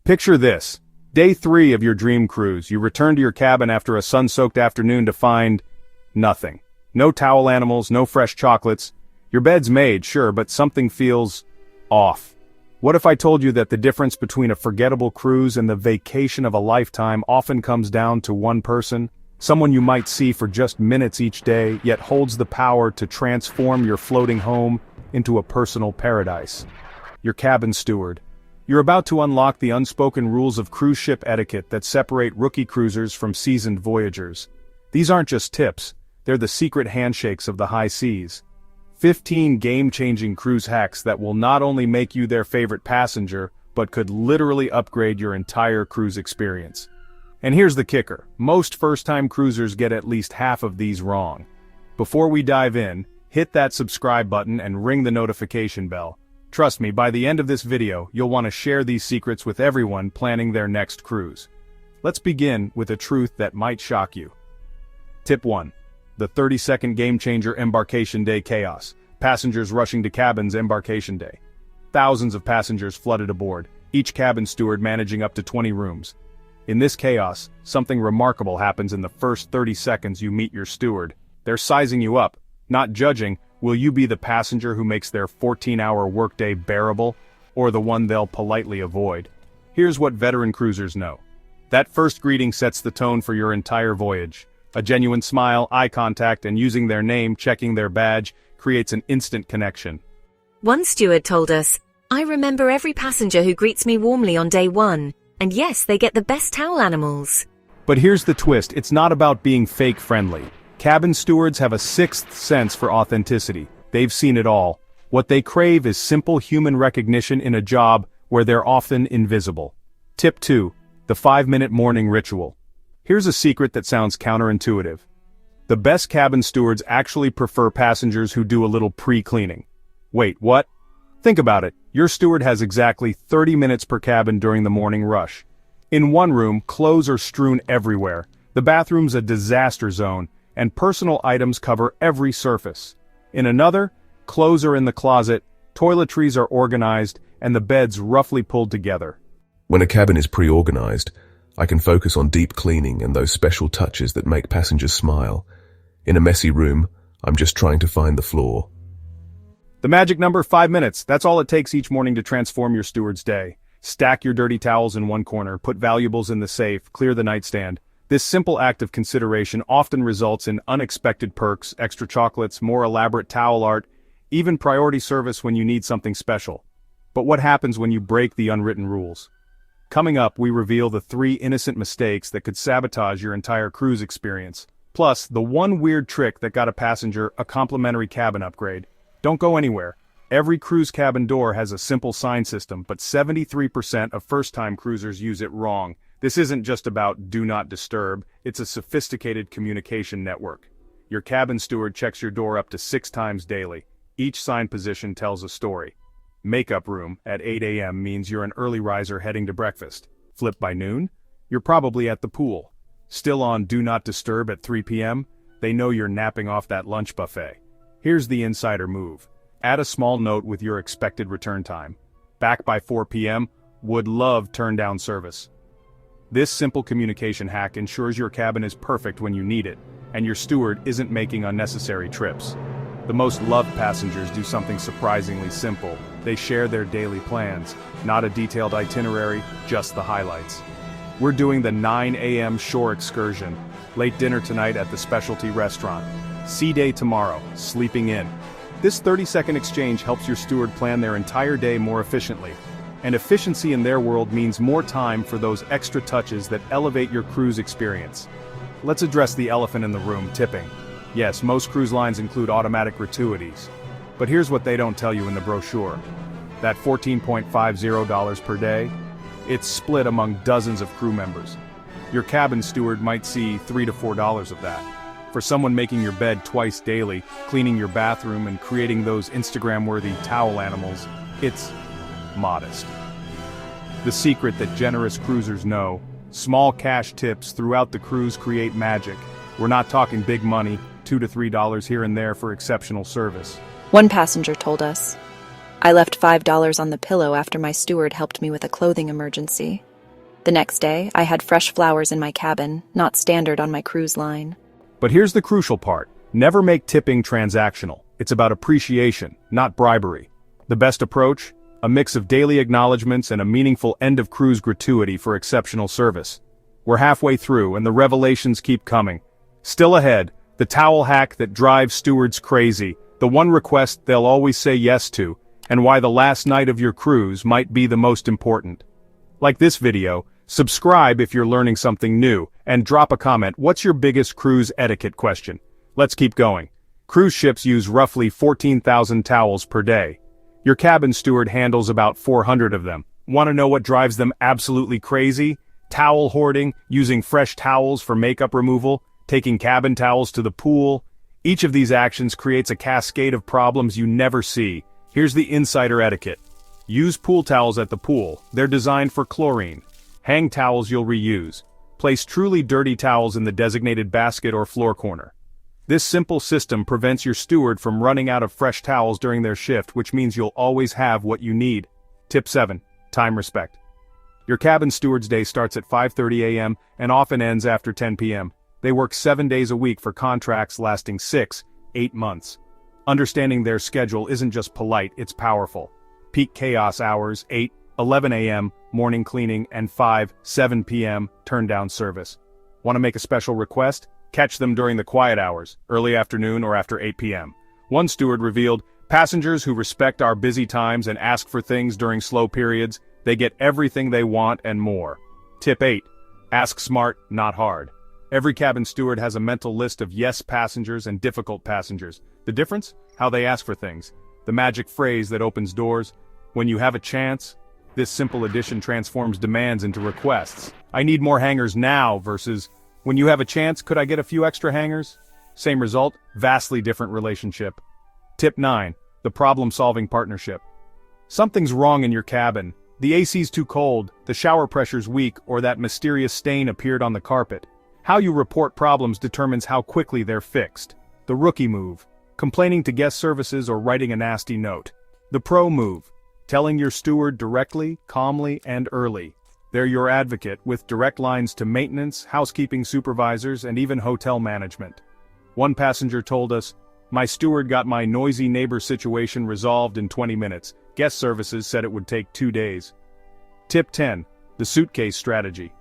Picture this. Day 3 of your dream cruise. You return to your cabin after a sun-soaked afternoon to find nothing. No towel animals, no fresh chocolates. Your bed's made, sure, but something feels off. What if I told you that the difference between a forgettable cruise and the vacation of a lifetime often comes down to one person? Someone you might see for just minutes each day, yet holds the power to transform your floating home into a personal paradise. Your cabin steward. You're about to unlock the unspoken rules of cruise ship etiquette that separate rookie cruisers from seasoned voyagers. These aren't just tips, they're the secret handshakes of the high seas. 15 game-changing cruise hacks that will not only make you their favorite passenger, but could literally upgrade your entire cruise experience. And here's the kicker, most first-time cruisers get at least half of these wrong. Before we dive in, hit that subscribe button and ring the notification bell. Trust me, by the end of this video, you'll want to share these secrets with everyone planning their next cruise. Let's begin with a truth that might shock you. Tip 1. The 30-second game-changer embarkation day chaos. Passengers rushing to cabins embarkation day. Thousands of passengers flooded aboard, each cabin steward managing up to 20 rooms. In this chaos, something remarkable happens in the first 30 seconds you meet your steward. They're sizing you up, not judging. Will you be the passenger who makes their 14-hour workday bearable, or the one they'll politely avoid? Here's what veteran cruisers know. That first greeting sets the tone for your entire voyage. A genuine smile, eye contact, and using their name, checking their badge, creates an instant connection. One steward told us, "I remember every passenger who greets me warmly on day 1, and yes, they get the best towel animals." But here's the twist, it's not about being fake friendly. Cabin stewards have a sixth sense for authenticity. They've seen it all. What they crave is simple human recognition in a job where they're often invisible. Tip 2. The 5-minute morning ritual. Here's a secret that sounds counterintuitive. The best cabin stewards actually prefer passengers who do a little pre-cleaning. Wait, what? Think about it. Your steward has exactly 30 minutes per cabin during the morning rush. In one room, clothes are strewn everywhere. The bathroom's a disaster zone, and personal items cover every surface. In another, clothes are in the closet, toiletries are organized, and the bed's roughly pulled together. When a cabin is pre-organized, I can focus on deep cleaning and those special touches that make passengers smile. In a messy room, I'm just trying to find the floor. The magic number, 5 minutes. That's all it takes each morning to transform your steward's day. Stack your dirty towels in one corner, put valuables in the safe, clear the nightstand. This simple act of consideration often results in unexpected perks, extra chocolates, more elaborate towel art, even priority service when you need something special. But what happens when you break the unwritten rules? Coming up, we reveal the 3 innocent mistakes that could sabotage your entire cruise experience. Plus, the one weird trick that got a passenger a complimentary cabin upgrade. Don't go anywhere. Every cruise cabin door has a simple sign system, but 73% of first-time cruisers use it wrong. This isn't just about do not disturb, it's a sophisticated communication network. Your cabin steward checks your door up to 6 times daily. Each sign position tells a story. Makeup room at 8 a.m. means you're an early riser heading to breakfast. Flip by noon? You're probably at the pool. Still on Do Not Disturb at 3 p.m.? They know you're napping off that lunch buffet. Here's the insider move. Add a small note with your expected return time. Back by 4 p.m., would love turn-down service. This simple communication hack ensures your cabin is perfect when you need it, and your steward isn't making unnecessary trips. The most loved passengers do something surprisingly simple. They share their daily plans, not a detailed itinerary, just the highlights. We're doing the 9 a.m. shore excursion, late dinner tonight at the specialty restaurant, sea day tomorrow, sleeping in. This 30-second exchange helps your steward plan their entire day more efficiently. And efficiency in their world means more time for those extra touches that elevate your cruise experience. Let's address the elephant in the room, tipping. Yes, most cruise lines include automatic gratuities. But here's what they don't tell you in the brochure. That $14.50 per day, it's split among dozens of crew members. Your cabin steward might see $3 to $4 of that. For someone making your bed twice daily, cleaning your bathroom, and creating those Instagram-worthy towel animals, it's modest. The secret that generous cruisers know: small cash tips throughout the cruise create magic. We're not talking big money, $2 to $3 here and there for exceptional service. One passenger told us, "I left $5 on the pillow after my steward helped me with a clothing emergency. The next day, I had fresh flowers in my cabin, not standard on my cruise line. But here's the crucial part. Never make tipping transactional. It's about appreciation, not bribery. The best approach? A mix of daily acknowledgments and a meaningful end-of-cruise gratuity for exceptional service. We're halfway through, and the revelations keep coming. Still ahead, the towel hack that drives stewards crazy, the one request they'll always say yes to, and why the last night of your cruise might be the most important. Like this video, subscribe if you're learning something new, and drop a comment. What's your biggest cruise etiquette question? Let's keep going. Cruise ships use roughly 14,000 towels per day. Your cabin steward handles about 400 of them. Want to know what drives them absolutely crazy? Towel hoarding, using fresh towels for makeup removal, taking cabin towels to the pool. Each of these actions creates a cascade of problems you never see. Here's the insider etiquette. Use pool towels at the pool. They're designed for chlorine. Hang towels you'll reuse. Place truly dirty towels in the designated basket or floor corner. This simple system prevents your steward from running out of fresh towels during their shift, which means you'll always have what you need. Tip 7. Time respect. Your cabin steward's day starts at 5:30 a.m. and often ends after 10 p.m. They work 7 days a week for contracts lasting 6-8 months. Understanding their schedule isn't just polite, it's powerful. Peak chaos hours, 8-11 a.m., morning cleaning, and 5-7 p.m., turn-down service. Want to make a special request? Catch them during the quiet hours, early afternoon or after 8 p.m. One steward revealed, passengers who respect our busy times and ask for things during slow periods, they get everything they want and more. Tip 8. Ask smart, not hard. Every cabin steward has a mental list of yes passengers and difficult passengers. The difference? How they ask for things. The magic phrase that opens doors. When you have a chance. This simple addition transforms demands into requests. I need more hangers now versus, when you have a chance, could I get a few extra hangers? Same result, vastly different relationship. Tip 9. The problem-solving partnership. Something's wrong in your cabin. The AC's too cold, the shower pressure's weak, or that mysterious stain appeared on the carpet. How you report problems determines how quickly they're fixed. The rookie move. Complaining to guest services or writing a nasty note. The pro move. Telling your steward directly, calmly, and early. They're your advocate, with direct lines to maintenance, housekeeping supervisors, and even hotel management. One passenger told us, "My steward got my noisy neighbor situation resolved in 20 minutes. Guest services said it would take 2 days." Tip 10. The suitcase strategy.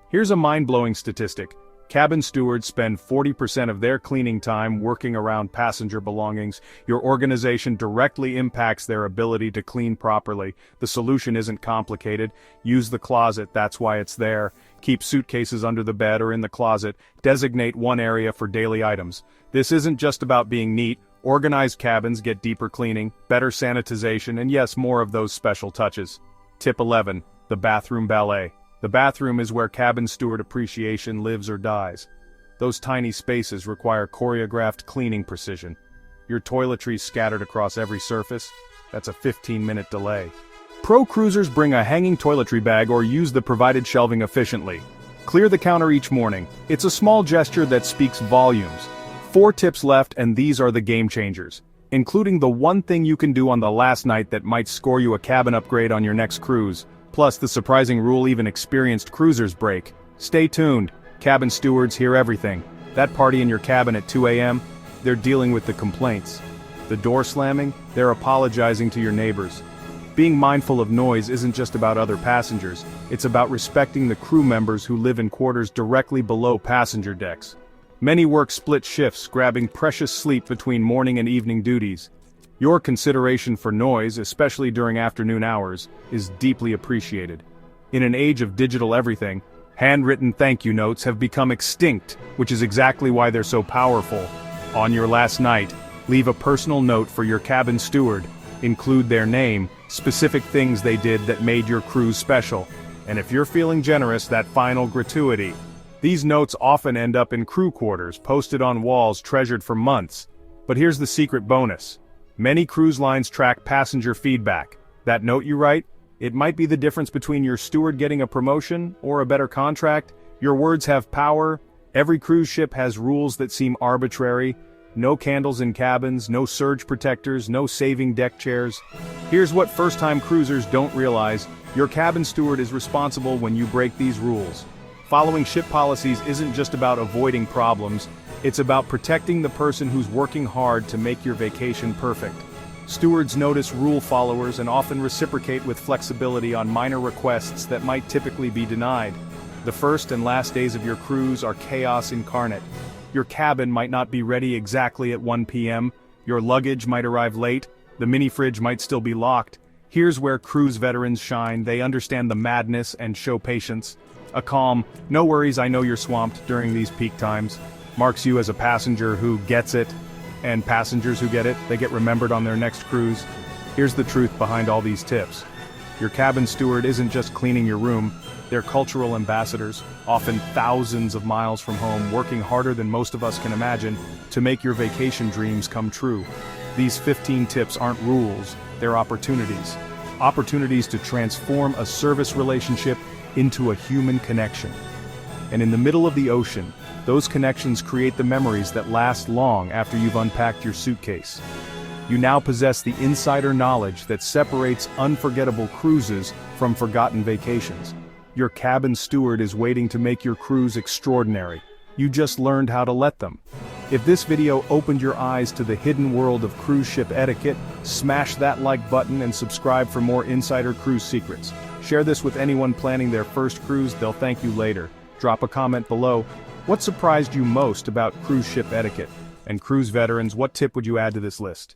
Here's a mind-blowing statistic. Cabin stewards spend 40% of their cleaning time working around passenger belongings. Your organization directly impacts their ability to clean properly. The solution isn't complicated. Use the closet, that's why it's there. Keep suitcases under the bed or in the closet. Designate one area for daily items. This isn't just about being neat. Organized cabins get deeper cleaning, better sanitization, and yes, more of those special touches. Tip 11. The bathroom ballet. The bathroom is where cabin steward appreciation lives or dies. Those tiny spaces require choreographed cleaning precision. Your toiletries scattered across every surface? That's a 15-minute delay. Pro cruisers bring a hanging toiletry bag or use the provided shelving efficiently. Clear the counter each morning. It's a small gesture that speaks volumes. 4 tips left, and these are the game changers, including the one thing you can do on the last night that might score you a cabin upgrade on your next cruise. Plus the surprising rule even experienced cruisers break. Stay tuned. Cabin stewards hear everything. That party in your cabin at 2 a.m., they're dealing with the complaints. The door slamming, they're apologizing to your neighbors. Being mindful of noise isn't just about other passengers, it's about respecting the crew members who live in quarters directly below passenger decks. Many work split shifts, grabbing precious sleep between morning and evening duties. Your consideration for noise, especially during afternoon hours, is deeply appreciated. In an age of digital everything, handwritten thank you notes have become extinct, which is exactly why they're so powerful. On your last night, leave a personal note for your cabin steward. Include their name, specific things they did that made your cruise special, and if you're feeling generous, that final gratuity. These notes often end up in crew quarters, posted on walls treasured for months. But here's the secret bonus. Many cruise lines track passenger feedback. That note you write, it might be the difference between your steward getting a promotion or a better contract. Your words have power. Every cruise ship has rules that seem arbitrary. No candles in cabins, no surge protectors, no saving deck chairs. Here's what first-time cruisers don't realize. Your cabin steward is responsible when you break these rules. Following ship policies isn't just about avoiding problems, it's about protecting the person who's working hard to make your vacation perfect. Stewards notice rule followers and often reciprocate with flexibility on minor requests that might typically be denied. The first and last days of your cruise are chaos incarnate. Your cabin might not be ready exactly at 1 p.m., your luggage might arrive late, the mini fridge might still be locked. Here's where cruise veterans shine. They understand the madness and show patience. A calm, "No worries, I know you're swamped" during these peak times marks you as a passenger who gets it. And passengers who get it, they get remembered on their next cruise. Here's the truth behind all these tips. Your cabin steward isn't just cleaning your room, they're cultural ambassadors, often thousands of miles from home, working harder than most of us can imagine to make your vacation dreams come true. These 15 tips aren't rules, they're opportunities. Opportunities to transform a service relationship into a human connection. And in the middle of the ocean, those connections create the memories that last long after you've unpacked your suitcase. You now possess the insider knowledge that separates unforgettable cruises from forgotten vacations. Your cabin steward is waiting to make your cruise extraordinary. You just learned how to let them. If this video opened your eyes to the hidden world of cruise ship etiquette, smash that like button and subscribe for more insider cruise secrets. Share this with anyone planning their first cruise, they'll thank you later. Drop a comment below. What surprised you most about cruise ship etiquette? And cruise veterans, what tip would you add to this list?